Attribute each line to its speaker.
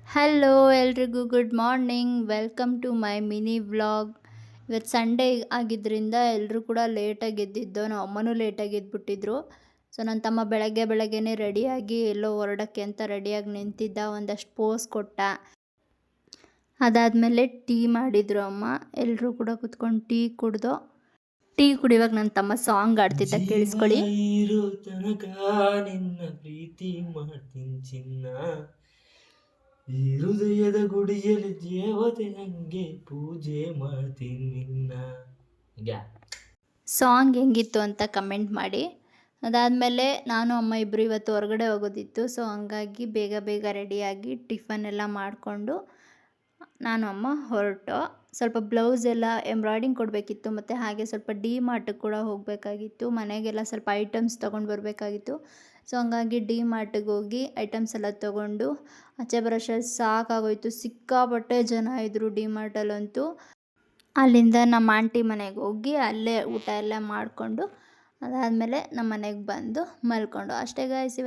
Speaker 1: Hello ಎಲ್ರಿಗೂ good morning. Welcome to my mini vlog. ಇವತ್ತು Sunday ಆಗಿದ್ದರಿಂದ ಎಲ್ಲರೂ ಕೂಡ ಲೇಟಾಗಿ ಎದ್ದಿದ್ದು. ನಮ್ಮ ಅಮ್ಮನೂ ಲೇಟಾಗಿ ಎದ್ಬಿಟ್ಟಿದ್ರು. ಸೊ ನನ್ನ ತಮ್ಮ ಬೆಳಗ್ಗೆನೇ ರೆಡಿಯಾಗಿ ಎಲ್ಲೋ ಹೊರಡೋಕ್ಕೆ ಅಂತ ರೆಡಿಯಾಗಿ ನಿಂತಿದ್ದ. ಒಂದಷ್ಟು ಪೋಸ್ ಕೊಟ್ಟ. ಅದಾದಮೇಲೆ ಟೀ ಮಾಡಿದರು ಅಮ್ಮ. ಎಲ್ಲರೂ ಕೂಡ ಕುತ್ಕೊಂಡು ಟೀ ಕುಡ್ದು. ಟೀ ಕುಡಿಯುವಾಗ ನನ್ನ ತಮ್ಮ ಸಾಂಗ್ ಆಡ್ತಿದ್ದ, ಕೇಳಿಸ್ಕೊಳ್ಳಿ.
Speaker 2: ಇರೋ ತನಕ ನಿನ್ನ ಪ್ರೀತಿ ಮಾಡ್ತೀನಿ ಚಿನ್ನ, ಈ ಹೃದಯದ ಗುಡಿಯಲ್ಲಿ ದೇವತೆ ಹಂಗೆ ಪೂಜೆ ಮಾಡ್ತೀನಿ ನಿನ್ನ.
Speaker 1: ಸಾಂಗ್ ಹೆಂಗಿತ್ತು ಅಂತ ಕಮೆಂಟ್ ಮಾಡಿ. ಅದಾದಮೇಲೆ ನಾನು ಅಮ್ಮ ಇಬ್ಬರು ಇವತ್ತು ಹೊರಗಡೆ ಹೋಗೋದಿತ್ತು. ಸೊ ಹಂಗಾಗಿ ಬೇಗ ರೆಡಿಯಾಗಿ ಟಿಫನ್ ಎಲ್ಲ ಮಾಡಿಕೊಂಡು ನಾನು ಅಮ್ಮ ಹೊರಟು. ಸ್ವಲ್ಪ ಬ್ಲೌಸ್ ಎಲ್ಲ ಎಂಬ್ರಾಯ್ಡಿಂಗ್ ಕೊಡಬೇಕಿತ್ತು, ಮತ್ತು ಹಾಗೆ ಸ್ವಲ್ಪ ಡಿ ಮಾರ್ಟಿಗೆ ಕೂಡ ಹೋಗಬೇಕಾಗಿತ್ತು. ಮನೆಗೆಲ್ಲ ಸ್ವಲ್ಪ ಐಟಮ್ಸ್ ತೊಗೊಂಡು ಬರಬೇಕಾಗಿತ್ತು. ಸೊ ಹಂಗಾಗಿ ಡಿ ಮಾರ್ಟಿಗೆ ಹೋಗಿ ಐಟಮ್ಸ್ ಎಲ್ಲ ತೊಗೊಂಡು ಆಚೆ ಬರೋಷ್ಟರಲ್ಲಿ ಸಾಕಾಗೋಯ್ತು. ಸಿಕ್ಕಾಪಟ್ಟೆ ಜನ ಇದ್ದರು ಡಿ ಮಾರ್ಟಲ್ಲಂತೂ. ಅಲ್ಲಿಂದ ನಮ್ಮ ಆಂಟಿ ಮನೆಗೆ ಹೋಗಿ ಅಲ್ಲೇ ಊಟ ಎಲ್ಲ ಮಾಡಿಕೊಂಡು ಅದಾದಮೇಲೆ ನಮ್ಮ ಮನೆಗೆ ಬಂದು ಮಲ್ಕೊಂಡು ಅಷ್ಟೇ ಗಾಯ್ಸ್.